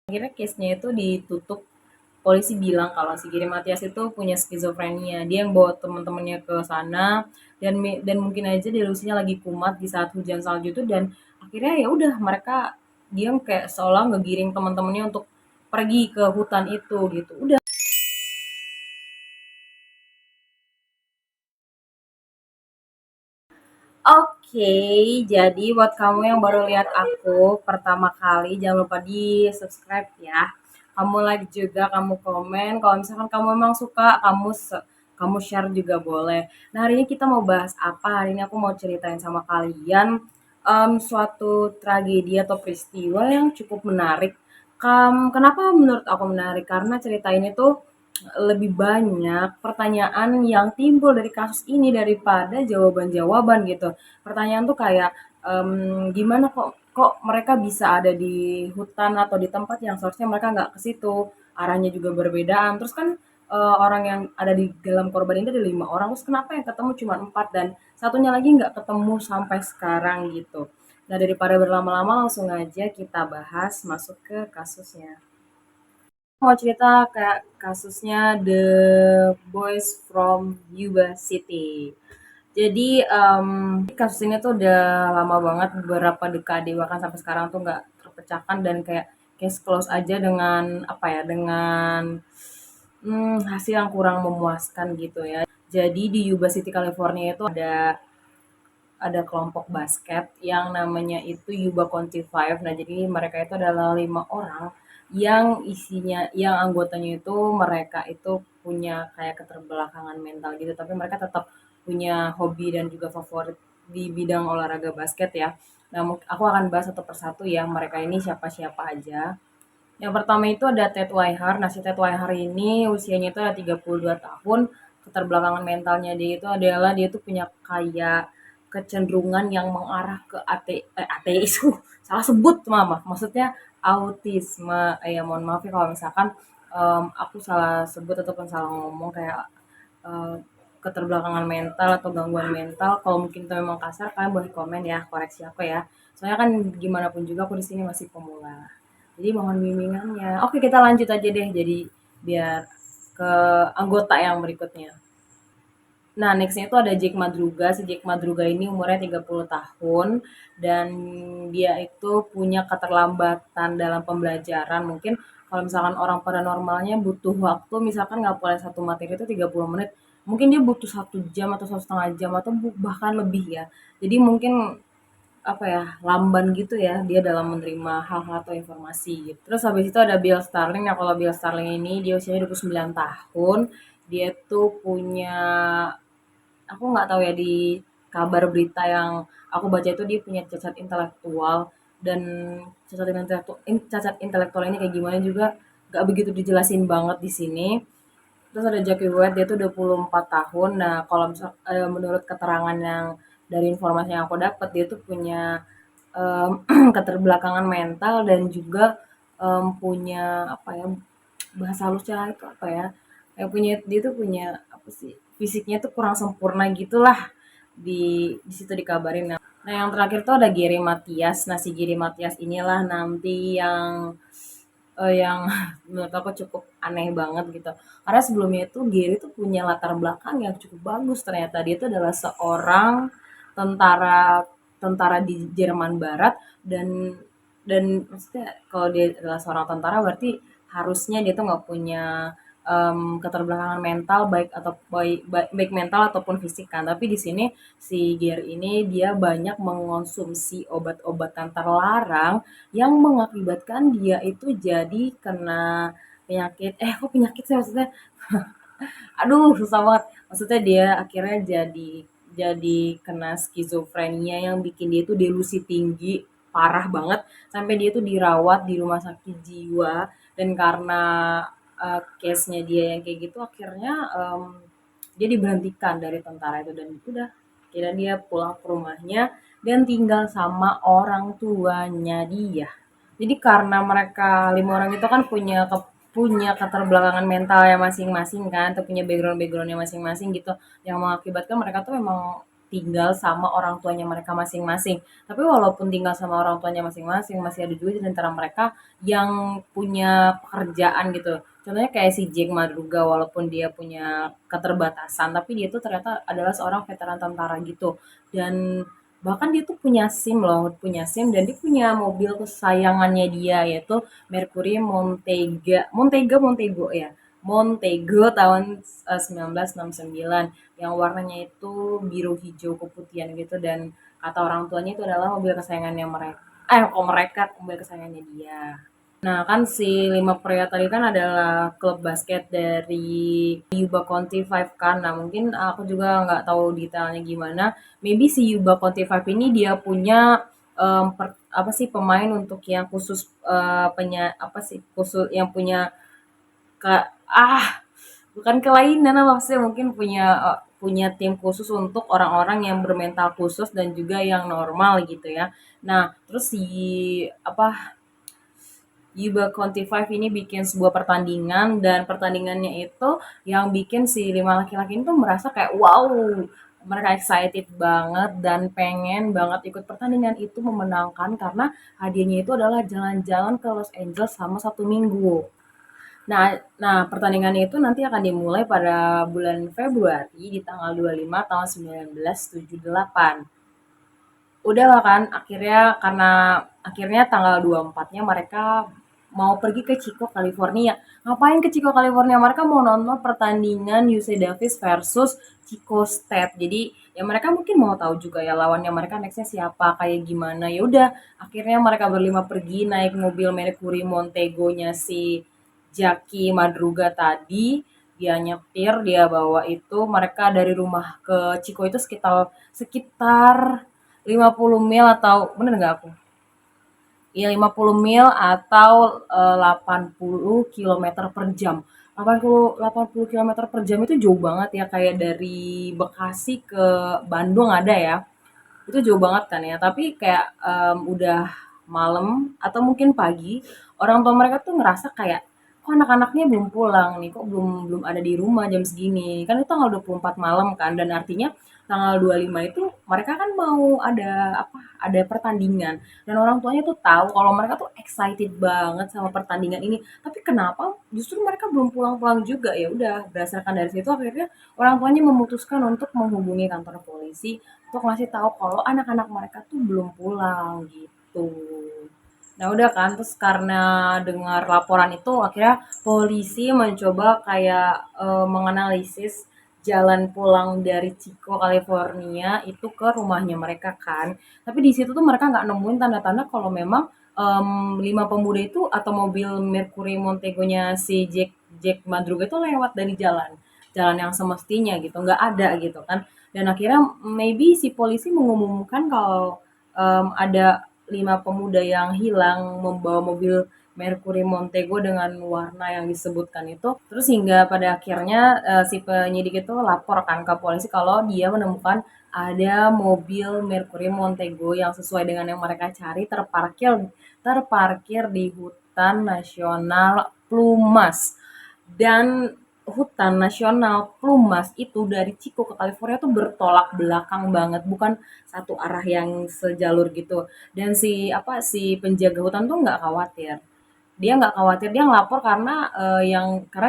Akhirnya case-nya itu ditutup. Polisi bilang kalau si Giri Matias itu punya skizofrenia. Dia yang bawa teman-temannya ke sana dan mungkin aja delusinya lagi kumat di saat hujan salju itu dan akhirnya ya udah mereka dia kayak seolah ngegiring teman-temannya untuk pergi ke hutan itu gitu. Udah. Oke, jadi buat kamu yang baru lihat aku pertama kali, jangan lupa di subscribe ya. Kamu like juga, kamu komen. Kalau misalkan kamu memang suka, kamu share juga boleh. Nah hari ini kita mau bahas apa? Hari ini aku mau ceritain sama kalian suatu tragedi atau peristiwa yang cukup menarik. Kenapa menurut aku menarik? Karena cerita ini tuh lebih banyak pertanyaan yang timbul dari kasus ini daripada jawaban-jawaban gitu. Pertanyaan tuh kayak, gimana kok mereka bisa ada di hutan atau di tempat yang seharusnya mereka nggak ke situ, arahnya juga berbedaan. Terus kan, orang yang ada di dalam korban ini ada 5 orang, terus kenapa yang ketemu cuma 4 dan satunya lagi nggak ketemu sampai sekarang gitu. Nah daripada berlama-lama langsung aja kita bahas, masuk ke kasusnya. Mau cerita kayak kasusnya The Boys from Yuba City. Jadi kasus ini tuh udah lama banget, beberapa dekade bahkan sampai sekarang tuh nggak terpecahkan dan kayak case close aja dengan apa ya, dengan hasil yang kurang memuaskan gitu ya. Jadi di Yuba City, California itu ada kelompok basket yang namanya itu Yuba County Five. Nah, jadi mereka itu adalah 5 orang yang isinya, yang anggotanya itu mereka itu punya kayak keterbelakangan mental gitu, tapi mereka tetap punya hobi dan juga favorit di bidang olahraga basket ya. Nah, aku akan bahas satu persatu ya mereka ini siapa-siapa aja. Yang pertama itu ada Ted Waihar. Nah, si Ted Waihar ini usianya itu ada 32 tahun. Keterbelakangan mentalnya dia itu adalah dia tuh punya kayak kecenderungan yang mengarah ke ateis. Salah sebut mama. Maksudnya autisme. Ya mohon maaf ya kalau misalkan aku salah sebut ataupun salah ngomong kayak eh, keterbelakangan mental atau gangguan mental. Kalau mungkin itu memang kasar, kalian boleh komen ya, koreksi aku ya. Soalnya kan gimana pun juga aku di sini masih pemula. Jadi mohon bimbingannya. Oke, kita lanjut aja deh. Jadi biar ke anggota yang berikutnya. Nah, next-nya itu ada Jake Madruga. Si Jake Madruga ini umurnya 30 tahun dan dia itu punya keterlambatan dalam pembelajaran. Mungkin kalau misalkan orang pada normalnya butuh waktu, misalkan ngapalin satu materi itu 30 menit, mungkin dia butuh 1 jam atau 1,5 jam atau bahkan lebih ya. Jadi mungkin apa ya, lamban gitu ya dia dalam menerima hal-hal atau informasi gitu. Terus habis itu ada Bill Starling. Nah, kalau Bill Starling ini dia usianya 29 tahun. Dia tuh punya, aku nggak tahu ya di kabar berita yang aku baca itu dia punya cacat intelektual dan cacat intelektual ini kayak gimana juga nggak begitu dijelasin banget di sini. Terus ada Jackie White, dia tuh 24 tahun. Nah, kalau misal menurut keterangan yang dari informasi yang aku dapat, dia tuh punya keterbelakangan mental dan juga punya apa ya, bahasa halusnya itu apa ya? Kayak punya dia tuh punya apa sih? Fisiknya tuh kurang sempurna gitulah di situ dikabarin. Nah, yang terakhir tuh ada Giri Matias. Nah, si Giri Matias inilah nanti yang menurut aku cukup aneh banget gitu. Karena sebelumnya itu Gary tuh punya latar belakang yang cukup bagus ternyata. Dia itu adalah seorang tentara tentara di Jerman Barat dan maksudnya kalau dia adalah seorang tentara berarti harusnya dia tuh nggak punya keterbelakangan mental baik atau baik mental ataupun fisik kan. Tapi di sini si Gary ini dia banyak mengonsumsi obat-obatan terlarang yang mengakibatkan dia itu jadi kena penyakit kok penyakit sih maksudnya? Aduh susah banget. Maksudnya dia akhirnya jadi kena skizofrenia yang bikin dia itu delusi tinggi, parah banget, sampai dia itu dirawat di rumah sakit jiwa dan karena, case-nya dia yang kayak gitu akhirnya, dia diberhentikan dari tentara itu dan udah, akhirnya dia pulang ke rumahnya dan tinggal sama orang tuanya dia. Jadi karena mereka 5 orang itu kan punya keterbelakangan mental ya masing-masing kan, atau punya background-backgroundnya masing-masing gitu, yang mengakibatkan mereka tuh memang tinggal sama orang tuanya mereka masing-masing. Tapi walaupun tinggal sama orang tuanya masing-masing, masih ada juga di antara mereka yang punya pekerjaan gitu. Contohnya kayak si Jake Madruga, walaupun dia punya keterbatasan, tapi dia tuh ternyata adalah seorang veteran tentara gitu. Dan bahkan dia tuh punya SIM loh, punya SIM dan dia punya mobil kesayangannya dia yaitu Mercury Montego ya. Montego tahun 1969 yang warnanya itu biru hijau keputihan gitu dan kata orang tuanya itu adalah mobil kesayangannya mereka. Kok mereka mobil kesayangannya dia. Nah, kan si lima pria tadi kan adalah klub basket dari Yuba County Five kan. Nah, mungkin aku juga nggak tahu detailnya gimana. Maybe si Yuba County Five ini dia punya apa sih pemain untuk yang khusus apa sih khusus yang punya ke bukan kelainan maksudnya mungkin punya tim khusus untuk orang-orang yang bermental khusus dan juga yang normal gitu ya. Nah, terus si apa Yuba County Five ini bikin sebuah pertandingan dan pertandingannya itu yang bikin si lima laki-laki itu merasa kayak wow, mereka excited banget dan pengen banget ikut pertandingan itu memenangkan karena hadiahnya itu adalah jalan-jalan ke Los Angeles selama 1 minggu. Nah, pertandingan itu nanti akan dimulai pada bulan Februari di tanggal 25 tahun 1978. Udah lah kan, akhirnya tanggal 24-nya mereka mau pergi ke Chico, California. Ngapain ke Chico, California? Mereka mau nonton pertandingan UC Davis versus Chico State. Jadi ya mereka mungkin mau tahu juga ya lawannya mereka nextnya siapa, kayak gimana. Ya udah, akhirnya mereka berlima pergi naik mobil Mercury Montego-nya si Jaki Madruga tadi. Dia nyetir, dia bawa itu. Mereka dari rumah ke Chico itu sekitar sekitar 50 mil atau bener nggak aku? Iya 50 mil atau 80 kilometer per jam. 80 kilometer per jam itu jauh banget ya kayak dari Bekasi ke Bandung ada ya. Itu jauh banget kan ya. Tapi kayak udah malam atau mungkin pagi, orang tua mereka tuh ngerasa kayak kok anak-anaknya belum pulang nih, kok belum belum ada di rumah jam segini. Kan itu tanggal 24 malam kan dan artinya tanggal 25 itu mereka kan mau ada apa? Ada pertandingan dan orang tuanya tuh tahu kalau mereka tuh excited banget sama pertandingan ini. Tapi kenapa justru mereka belum pulang-pulang juga? Ya udah, berdasarkan dari situ akhirnya orang tuanya memutuskan untuk menghubungi kantor polisi untuk ngasih tahu kalau anak-anak mereka tuh belum pulang gitu. Nah udah kan, terus karena dengar laporan itu akhirnya polisi mencoba kayak menganalisis jalan pulang dari Chico, California itu ke rumahnya mereka kan. Tapi di situ tuh mereka nggak nemuin tanda-tanda kalau memang lima pemuda itu atau mobil Mercury Montego-nya si Jack Madruga itu lewat dari jalan yang semestinya gitu, nggak ada gitu kan. Dan akhirnya maybe si polisi mengumumkan kalau ada 5 pemuda yang hilang membawa mobil Mercury Montego dengan warna yang disebutkan itu. Terus hingga pada akhirnya si penyidik itu lapor kan ke polisi kalau dia menemukan ada mobil Mercury Montego yang sesuai dengan yang mereka cari terparkir di hutan nasional Plumas. Dan hutan nasional Plumas itu dari Chico ke California tuh bertolak belakang banget, bukan satu arah yang sejalur gitu. Dan si penjaga hutan tuh nggak khawatir. Dia nggak khawatir, dia ngelapor karena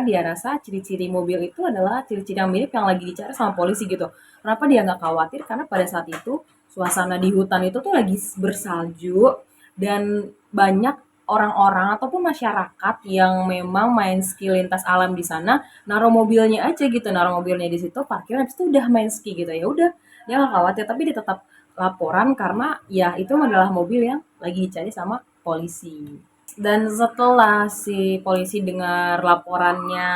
dia rasa ciri-ciri mobil itu adalah ciri-ciri yang mirip yang lagi dicari sama polisi gitu. Kenapa dia nggak khawatir? Karena pada saat itu suasana di hutan itu tuh lagi bersalju dan banyak orang-orang ataupun masyarakat yang memang main ski lintas alam di sana, naruh mobilnya aja gitu, naruh mobilnya di situ, parkir habis itu udah main ski gitu. Ya udah, dia nggak khawatir, tapi dia tetap laporan karena ya itu adalah mobil yang lagi dicari sama polisi. Dan setelah si polisi dengar laporannya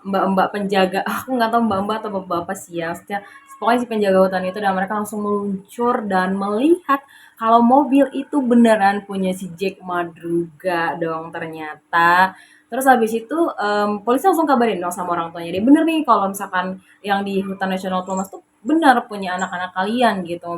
mbak-mbak penjaga, aku nggak tahu mbak-mbak atau bapak-bapak sih ya, maksudnya pokoknya si penjaga hutan itu dan mereka langsung meluncur dan melihat kalau mobil itu beneran punya si Jack Madruga dong ternyata. Terus habis itu polisi langsung kabarin dong sama orang tuanya dia bener nih kalau misalkan yang di hutan nasional Plumas tuh benar punya anak-anak kalian gitu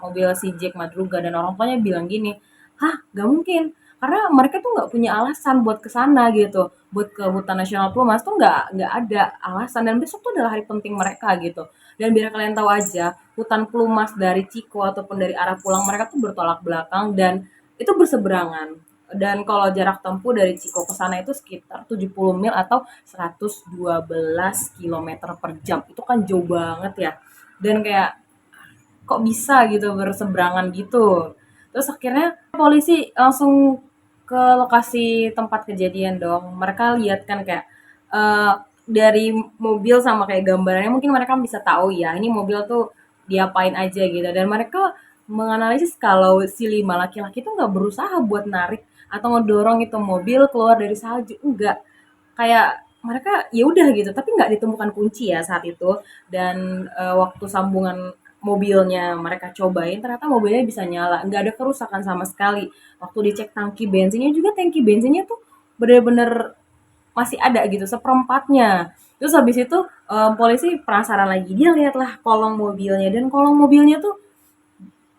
mobil si Jack Madruga dan orang tuanya bilang gini, hah gak mungkin karena mereka tuh nggak punya alasan buat ke sana gitu, buat ke hutan nasional Plumas tuh nggak ada alasan dan besok tuh adalah hari penting mereka gitu. Dan biar kalian tahu aja, hutan pelumas dari Ciko ataupun dari arah pulang mereka tuh bertolak belakang dan itu berseberangan. Dan kalau jarak tempuh dari Ciko ke sana itu sekitar 70 mil atau 112 kilometer per jam. Itu kan jauh banget ya. Dan kayak kok bisa gitu berseberangan gitu. Terus akhirnya polisi langsung ke lokasi tempat kejadian dong. Mereka lihat kan kayak eh, dari mobil sama kayak gambarannya mungkin mereka bisa tahu ya ini mobil tuh diapain aja gitu. Dan mereka menganalisis kalau si 5 laki-laki itu nggak berusaha buat narik atau ngedorong itu mobil keluar dari salju, enggak, kayak mereka ya udah gitu, tapi nggak ditemukan kunci ya saat itu. Dan waktu sambungan mobilnya mereka cobain, ternyata mobilnya bisa nyala, nggak ada kerusakan sama sekali. Waktu dicek tangki bensinnya juga, tangki bensinnya tuh bener-bener masih ada gitu, seperempatnya. Terus habis itu polisi penasaran lagi, dia lihatlah kolong mobilnya, dan kolong mobilnya tuh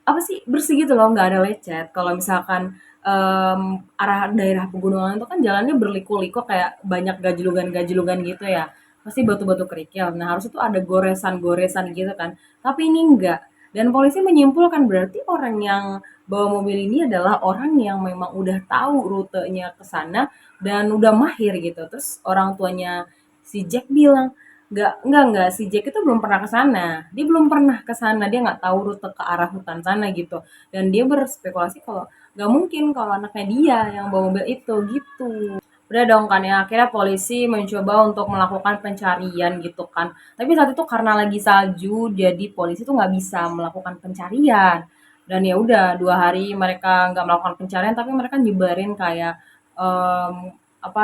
apa sih, bersih gitu loh, nggak ada lecet. Kalau misalkan arah daerah pegunungan itu kan jalannya berliku-liku kayak banyak gajlungan-gajlungan gitu ya. Pasti batu-batu kerikil. Nah, harusnya tuh ada goresan-goresan gitu kan. Tapi ini enggak. Dan polisi menyimpulkan berarti orang yang bawa mobil ini adalah orang yang memang udah tahu rutenya ke sana dan udah mahir gitu. Terus orang tuanya si Jack bilang, enggak, si Jack itu belum pernah ke sana. Dia belum pernah ke sana, dia nggak tahu rute ke arah hutan sana gitu. Dan dia berspekulasi kalau nggak mungkin kalau anaknya dia yang bawa mobil itu gitu. Udah dong kan ya, akhirnya polisi mencoba untuk melakukan pencarian gitu kan. Tapi saat itu karena lagi salju, jadi polisi tuh nggak bisa melakukan pencarian. Dan ya udah 2 hari mereka nggak melakukan pencarian, tapi mereka nyebarin kayak em, apa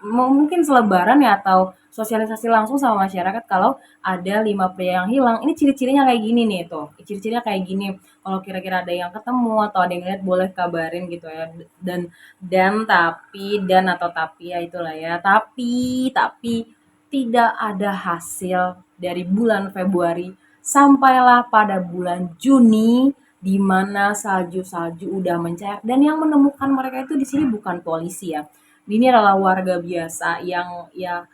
mungkin selebaran ya atau sosialisasi langsung sama masyarakat kalau ada 5 pria yang hilang. Ini ciri-cirinya kayak gini nih tuh. Ciri-cirinya kayak gini. Kalau kira-kira ada yang ketemu atau ada yang lihat boleh kabarin gitu ya. Dan atau tapi ya itulah ya. Tapi tidak ada hasil dari bulan Februari sampailah pada bulan Juni di mana salju-salju udah mencair dan yang menemukan mereka itu di sini bukan polisi ya. Ini adalah warga biasa yang ya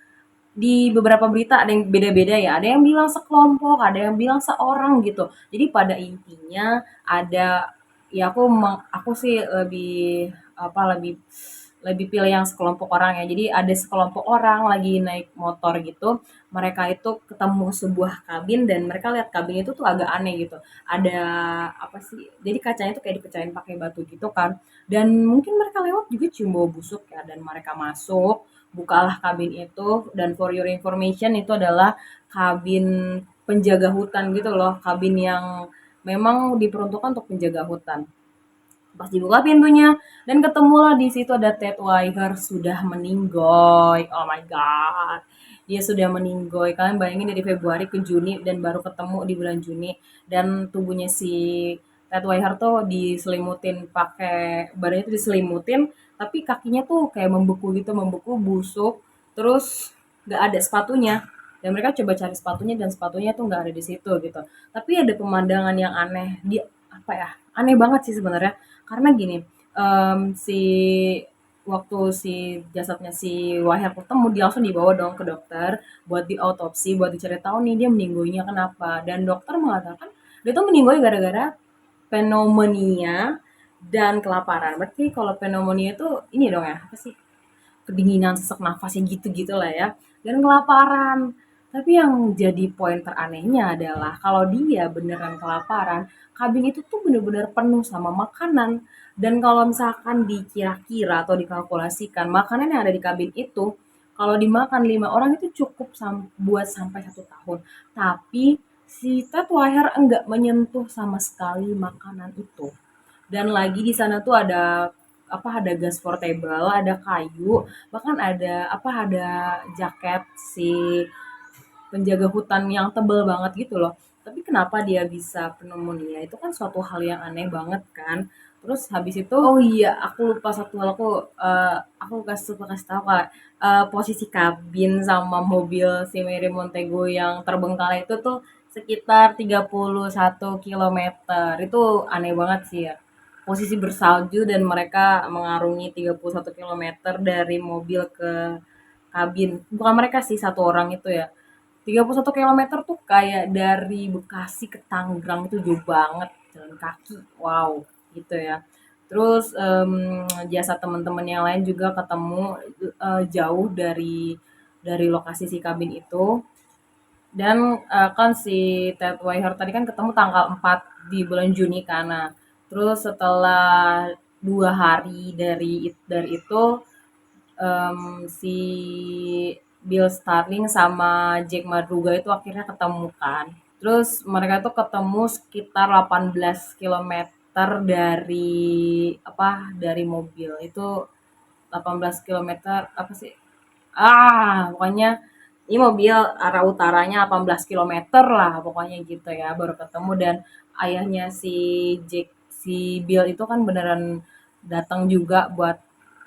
di beberapa berita ada yang beda-beda ya, ada yang bilang sekelompok, ada yang bilang seorang gitu. Jadi pada intinya ada ya aku sih lebih lebih lebih pilih yang sekelompok orang ya. Jadi ada sekelompok orang lagi naik motor gitu, mereka itu ketemu sebuah kabin dan mereka lihat kabin itu tuh agak aneh gitu. Ada apa sih? Jadi kacanya tuh kayak dipecahin pakai batu gitu kan. Dan mungkin mereka lewat juga cium bau busuk ya dan mereka masuk, bukalah kabin itu dan for your information itu adalah kabin penjaga hutan gitu loh, kabin yang memang diperuntukkan untuk penjaga hutan. Pas dibuka pintunya dan ketemulah di situ ada Ted Weiher sudah meninggoy. Oh my god. Dia sudah meninggoy. Kalian bayangin dari Februari ke Juni dan baru ketemu di bulan Juni dan tubuhnya si Ted Weiher tuh diselimutin pakai badannya tuh diselimutin tapi kakinya tuh kayak membeku gitu, membeku, busuk, terus nggak ada sepatunya. Dan mereka coba cari sepatunya dan sepatunya tuh nggak ada di situ gitu. Tapi ada pemandangan yang aneh. Dia apa ya? Aneh banget sih sebenarnya karena gini, si waktu si jasadnya si Wahya ketemu, dia langsung dibawa dong ke dokter buat diautopsi, buat dicari tahu nih dia meninggoynya kenapa. Dan dokter mengatakan dia tuh meninggoy gara-gara pneumonia dan kelaparan. Berarti kalau pneumonia itu ini dong ya, apa sih? Kedinginan, sesak nafasnya gitu-gitu lah ya, dan kelaparan. Tapi yang jadi poin teranehnya adalah kalau dia beneran kelaparan, kabin itu tuh bener-bener penuh sama makanan. Dan kalau misalkan dikira-kira atau dikalkulasikan, makanan yang ada di kabin itu, kalau dimakan 5 orang itu cukup buat sampai 1 tahun. Tapi si Ted Wire enggak menyentuh sama sekali makanan itu. Dan lagi di sana tuh ada gas portable, ada kayu, bahkan ada jaket si penjaga hutan yang tebel banget gitu loh. Tapi kenapa dia bisa pneumonia? Itu kan suatu hal yang aneh banget kan. Terus habis itu, oh iya, aku lupa satu hal, aku kasih tahu Kak, posisi kabin sama mobil si Mary Montego yang terbengkalai itu tuh sekitar 31 kilometer. Itu aneh banget sih ya. Posisi bersalju dan mereka mengarungi 31 kilometer dari mobil ke kabin. Bukan mereka sih, satu orang itu ya. 31 kilometer tuh kayak dari Bekasi ke Tangerang itu jauh banget, jalan kaki, wow, gitu ya. Terus, jasad teman-teman yang lain juga ketemu, jauh dari lokasi si kabin itu, dan, kan si Ted Weiher tadi kan ketemu tanggal 4 di bulan Juni kan. Nah, terus setelah 2 hari dari itu, si Bill Starling sama Jack Madruga itu akhirnya ketemu kan. Terus mereka tuh ketemu sekitar 18 kilometer dari mobil. Itu 18 kilometer apa sih? Pokoknya ini mobil arah utaranya 18 kilometer lah pokoknya gitu ya baru ketemu. Dan ayahnya si Bill itu kan beneran datang juga buat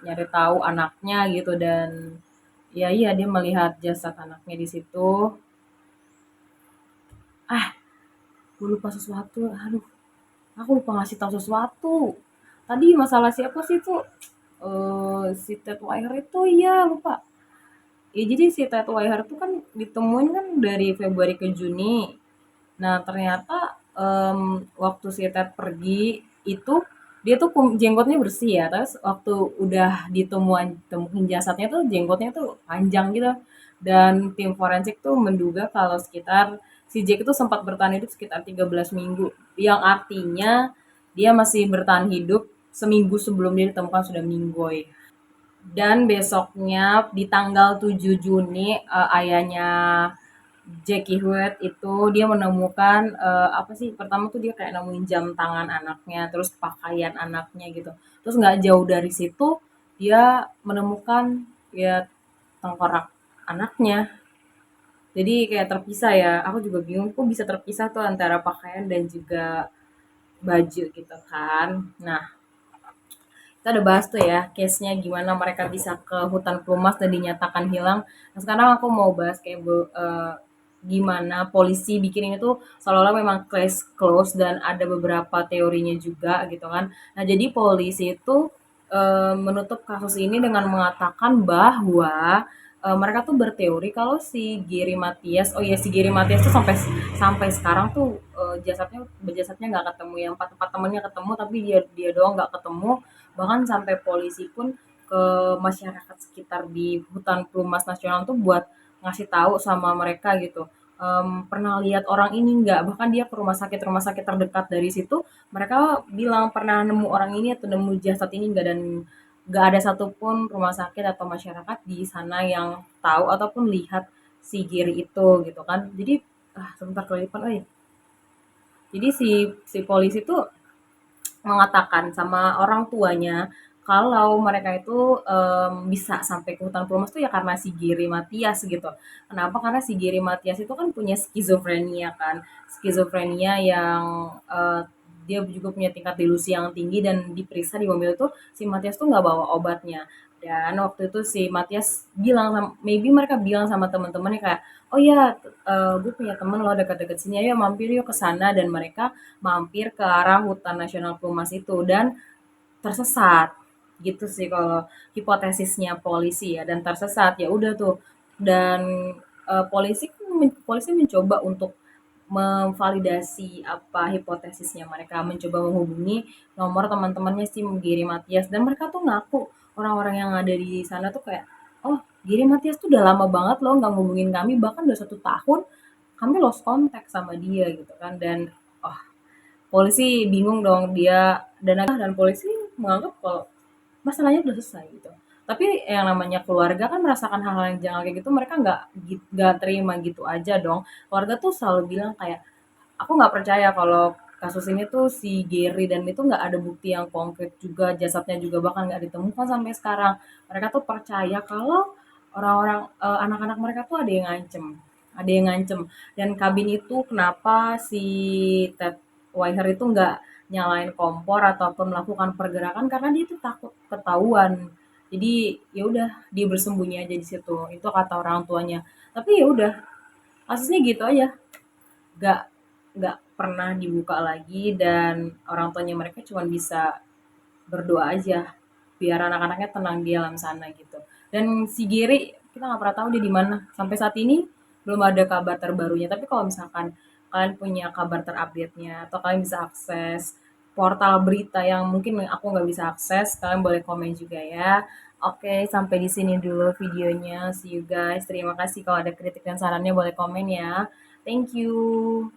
nyari tahu anaknya gitu. Dan ya iya dia melihat jasad anaknya di situ. Ah, gue lupa sesuatu. Aduh, aku lupa ngasih tahu sesuatu. Tadi masalah siapa sih tuh? Si Ted Wire itu iya lupa. Ya jadi si Ted Wire itu kan ditemuin kan dari Februari ke Juni. Nah ternyata waktu si Ted pergi itu dia tuh jenggotnya bersih ya. Terus waktu udah temuin jasadnya tuh jenggotnya tuh panjang gitu. Dan tim forensik tuh menduga kalau si Jack itu sempat bertahan hidup sekitar 13 minggu. Yang artinya dia masih bertahan hidup seminggu sebelum dia ditemukan sudah meninggoy. Dan besoknya di tanggal 7 Juni, ayahnya Jackie Hewitt itu dia menemukan, apa sih, pertama tuh dia kayak nemuin jam tangan anaknya, terus pakaian anaknya gitu. Terus nggak jauh dari situ dia menemukan ya tengkorak anaknya. Jadi kayak terpisah ya. Aku juga bingung kok bisa terpisah tuh antara pakaian dan juga baju gitu kan. Nah, kita udah bahas tuh ya case-nya gimana mereka bisa ke hutan pelumas dan dinyatakan hilang. Nah, sekarang aku mau bahas kayak gimana polisi bikin ini tuh seolah-olah memang case close dan ada beberapa teorinya juga gitu kan. Nah, jadi polisi itu menutup kasus ini dengan mengatakan bahwa mereka tuh berteori kalau si Giri Matias, oh iya si Giri Matias tuh sampai sampai sekarang tuh jasadnya nggak ketemu, yang empat temennya ketemu tapi dia dia doang nggak ketemu. Bahkan sampai polisi pun ke masyarakat sekitar di hutan pelumas nasional tuh buat ngasih tahu sama mereka gitu, pernah lihat orang ini nggak? Bahkan dia ke rumah sakit terdekat dari situ, mereka bilang pernah nemu orang ini atau nemu jasad ini nggak. Dan nggak ada satupun rumah sakit atau masyarakat di sana yang tahu ataupun lihat si Giri itu gitu kan. Jadi sebentar kelipan, jadi si polisi tuh mengatakan sama orang tuanya kalau mereka itu, bisa sampai ke hutan Pulau Mas tuh ya karena si Giri Matias gitu. Kenapa? Karena si Giri Matias itu kan punya skizofrenia kan. Skizofrenia yang, dia juga punya tingkat delusi yang tinggi dan diperiksa di mobil itu si Matias tuh nggak bawa obatnya. Dan waktu itu si Matias maybe mereka bilang sama teman-temannya kayak, "Oh ya, gue punya temen loh dekat-dekat sini, ayo mampir yuk ke sana." Dan mereka mampir ke arah hutan nasional Pumas itu dan tersesat. Gitu sih kalau hipotesisnya polisi ya, dan tersesat. Ya udah tuh. Dan polisi mencoba untuk memvalidasi apa hipotesisnya mereka, mencoba menghubungi nomor teman-temannya si Giri Matias, dan mereka tuh ngaku orang-orang yang ada di sana tuh kayak, oh Giri Matias tuh udah lama banget loh nggak ngubungin kami, bahkan udah 1 tahun kami lost contact sama dia gitu kan. Dan oh, polisi bingung dong dan polisi menganggap kalau masalahnya udah selesai gitu. Tapi yang namanya keluarga kan merasakan hal-hal yang jangan kayak gitu, mereka nggak terima gitu aja dong. Keluarga tuh selalu bilang kayak, aku nggak percaya kalau kasus ini tuh si Gary dan itu nggak ada bukti yang konkret juga, jasadnya juga bahkan nggak ditemukan sampai sekarang. Mereka tuh percaya kalau anak-anak mereka tuh ada yang ngancem. Dan kabin itu kenapa si Ted Weiher itu nggak nyalain kompor ataupun melakukan pergerakan karena dia tuh takut ketahuan. Jadi ya udah dia bersembunyi aja di situ. Itu kata orang tuanya. Tapi ya udah kasusnya gitu aja. Nggak nggak pernah dibuka lagi dan orang tuanya mereka cuma bisa berdoa aja biar anak-anaknya tenang di alam sana gitu. Dan si Giri kita nggak pernah tahu dia di mana sampai saat ini, belum ada kabar terbarunya. Tapi kalau misalkan kalian punya kabar terupdate-nya atau kalian bisa akses portal berita yang mungkin aku nggak bisa akses, kalian boleh komen juga ya. Oke, sampai di sini dulu videonya. See you guys. Terima kasih kalau ada kritik dan sarannya boleh komen ya. Thank you.